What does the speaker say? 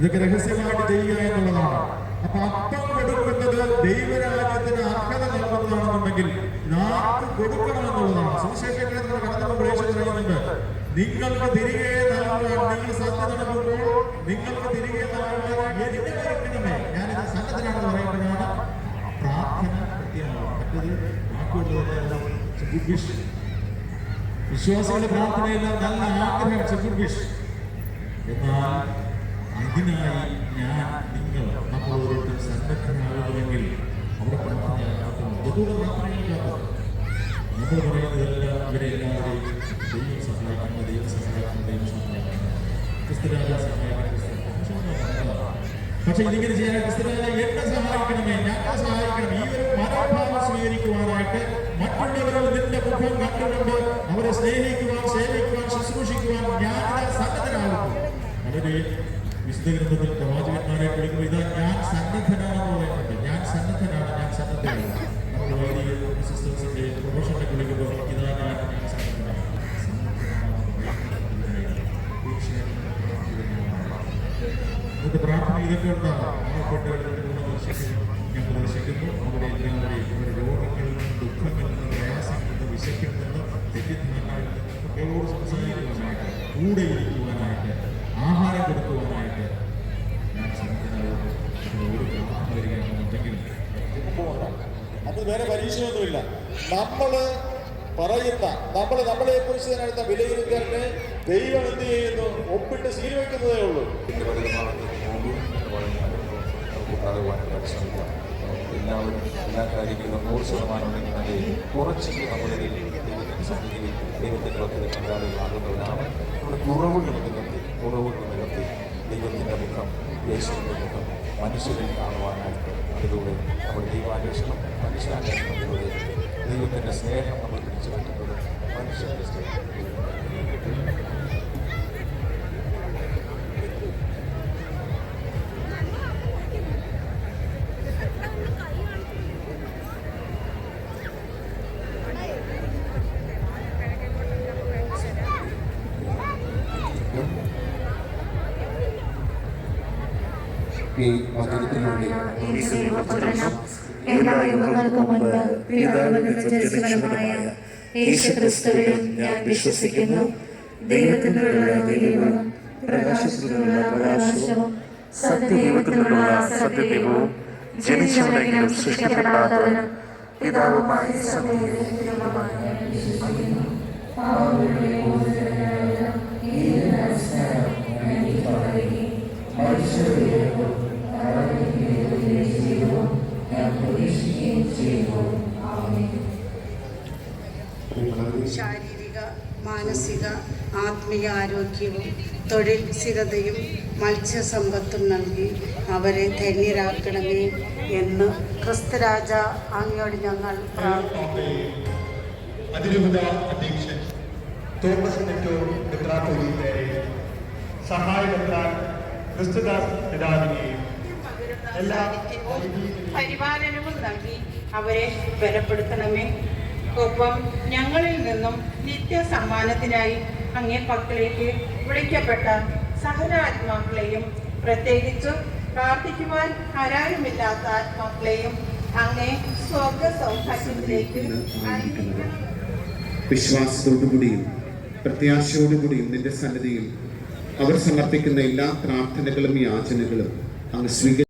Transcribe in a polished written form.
ഇതൊക്കെ രഹസ്യമായിട്ട് ചെയ്യുക എന്നുള്ളതാണ്. അപ്പൊ അപ്പം കൊടുക്കുന്നത് ദൈവരാജ്യത്തിന് അർഹത നൽകുന്നതാണെന്നുണ്ടെങ്കിൽ നാക്ക് കൊടുക്കണമെന്നുള്ളതാണ്. സുവിശേഷങ്ങളിൽ കടന്നു പറയുന്നുണ്ട്, നിങ്ങൾക്ക് തിരികെ നൽകുവാൻ നിങ്ങൾ സത്യ നടക്കുമ്പോൾ നിങ്ങൾക്ക് തിരികെ നൽകുവാൻ എനിക്ക് വരയ്ക്കണമേ. ഞാനിത് സന്നദ്ധനാണെന്ന് പറയുമ്പോഴാണ് പ്രാർത്ഥന കൃത്യമാണ്. മറ്റത് നാക്കുകൊണ്ടുവന്ന വിശ്വാസികളുടെ പ്രാർത്ഥനയെല്ലാം നല്ല ആഗ്രഹം ചെഫുർഗിഷ്. എന്നാൽ അതിനായി നിങ്ങൾ നമ്മൾ ഓരോരുത്തരും സന്നദ്ധനാകുന്നുവെങ്കിൽ അവിടെ പ്രാർത്ഥനയാകാത്തത് അതുകൂടെ പ്രാർത്ഥനയാകാത്തത് നമ്മൾ പറയുന്നതെല്ലാം ഇവരെ എല്ലാവരെയും ദൈവം സഹായിക്കുന്ന ദൈവം സഹായിക്കുന്ന ദൈവം സഹായിക്കുന്ന ക്രിസ്തുരാജ സഹായിക്കുന്ന പക്ഷെ ഇതിങ്ങനെ ചെയ്യാൻ ക്രിസ്തുരാജ എന്നെ സഹായിക്കണമേ, ഞങ്ങളെ സഹായിക്കണം. ഈ ഒരു മനോഭാവം സ്വീകരിക്കുവാനായിട്ട് മറ്റുള്ളവരിൽ നിന്റെ മുഖം കണ്ടുകൊണ്ട് അവരെ സ്നേഹിക്കുവാൻ, സേവിക്കുവാൻ, ശുശ്രൂഷിക്കുവാൻ ഞാൻ സന്നദ്ധനാകുന്നു. വളരെ വിശുദ്ധ ഗ്രന്ഥത്തിൽ പ്രവാചകന്മാരെ വിളിക്കുമ്പോൾ ഇതാ ഞാൻ സന്നദ്ധനാണെന്ന് പറയുന്നുണ്ട്. ഞാൻ സന്നദ്ധനാണ്, ഞാൻ സന്നദ്ധനാണ്. നമ്മൾ വൈദിക സിസ്റ്റേഴ്സിന്റെ പ്രൊഫഷനെ വിളിക്കുമ്പോൾ ഇതാ ഞാൻ സന്നദ്ധനാണ്. ഇന്നത്തെ പ്രാർത്ഥന ഇതൊക്കെ ഉണ്ടാകും. ഞങ്ങൾ ദർശിക്കുന്നു അവരെ എല്ലാവരെയും അവരുടെ രോഗങ്ങളിൽ നിന്നും ദുഃഖങ്ങളിൽ നിന്നും പ്രയാസങ്ങളിൽ നിന്നും വിശക്കിൽ നിന്നും തെറ്റിദ്ധാരണകളിൽ നിന്നും ഒക്കെയോട് സംസാരിക്കുവാനായിട്ട്, കൂടെ ഇരിക്കുവാനായിട്ട്, ആഹാരം കൊടുക്കുവാനായിട്ട് ഞാൻ സന്നദ്ധനാകുന്നു. ഒരു പ്രാർത്ഥന വരികയാണെന്നുണ്ടെങ്കിൽ അത് വേറെ പരീക്ഷയൊന്നുമില്ല. നമ്മളെ കുറിച്ച് തന്നെ വിലയിരുത്താൻ ദൈവം എന്ത് ചെയ്യുന്നു? ഒപ്പിട്ട് സീൽ വയ്ക്കുന്നതേ ഉള്ളൂ. എല്ലാവരും എല്ലാ കാര്യങ്ങളും 100% ഉണ്ടെങ്കിൽ കുറച്ചെങ്കിൽ നമ്മുടെ ദൈവത്തിൻ്റെ ഒത്തിരി പങ്കാളികളാകുന്നവരാണ്. നമ്മുടെ കുറവുകൾ നികത്തി ദൈവത്തിൻ്റെ മുഖം, യേശുവിൻ്റെ മുഖം മനുഷ്യരിൽ കാണുവാനായിട്ട് അതിലൂടെ നമ്മൾ ദൈവാന്വേഷണം, മനുഷ്യാന്വേഷണത്തിലൂടെ ദൈവത്തിൻ്റെ സ്നേഹം നമ്മൾ പിടിച്ചു പറ്റുന്നത് മനുഷ്യൻ്റെ സ്നേഹം. ഈ വചനത്തിലൂടെ എല്ലാ യുഗങ്ങൾക്കും മുൻപ് പിതാവിൽ നിന്ന് ജനിച്ചവനുമായ യേശുക്രിസ്തുവിലും ഞാൻ വിശ്വസിക്കുന്നു. ദൈവത്തിലുള്ള ദൈവവും പ്രകാശത്തിലുള്ള പ്രകാശവും സത്യദൈവത്തിലുള്ള സത്യദൈവവും ജനിച്ചവനെങ്കിലും സൃഷ്ടിക്കപ്പെടാത്തവനും പിതാവുമായ സത്യദൈവവുമായ വിശ്വസിക്കുന്നു. ശാരീരിക, മാനസിക, ആത്മീയ ആരോഗ്യവും തൊഴിൽ സ്ഥിരതയും മത്സ്യസമ്പത്തും നൽകി അവരെ ധന്യരാക്കണമേ എന്ന് ക്രിസ്തുരാജ അങ്ങയോട് ഞങ്ങൾ പ്രാർത്ഥിക്കുന്നു. അതിരൂപത അധ്യക്ഷൻ തോമസ് നെറ്റൂർ മെത്രാപ്പൊലീത്തയെ, സഹായ മെത്രാൻ ക്രിസ്തുദാസ് പിതാവിനെയും എല്ലാ പരിപാലനവും നൽകി അവരെ ബലപ്പെടുത്തണമേ. ഒപ്പം ഞങ്ങളിൽ നിന്നും നിത്യ സമ്മാനത്തിനായി അങ്ങേ പക്കലേക്ക് വിളിക്കപ്പെട്ട സഹരാത്മാക്കളെയും പ്രത്യേകിച്ച് പ്രാർത്ഥിക്കുവാൻ ആരാരുമില്ലാത്ത ആത്മാക്കളെയും അങ്ങേ സ്വർഗ സൗഭാഗ്യത്തിലേക്ക് വിശ്വാസത്തോടുകൂടിയും പ്രത്യാശയോടുകൂടിയും നിന്റെ സന്നിധിയിൽ അവർ സമർപ്പിക്കുന്ന എല്ലാ പ്രാർത്ഥനകളും യാചനകളും അങ്ങ് സ്വീകരിക്കും.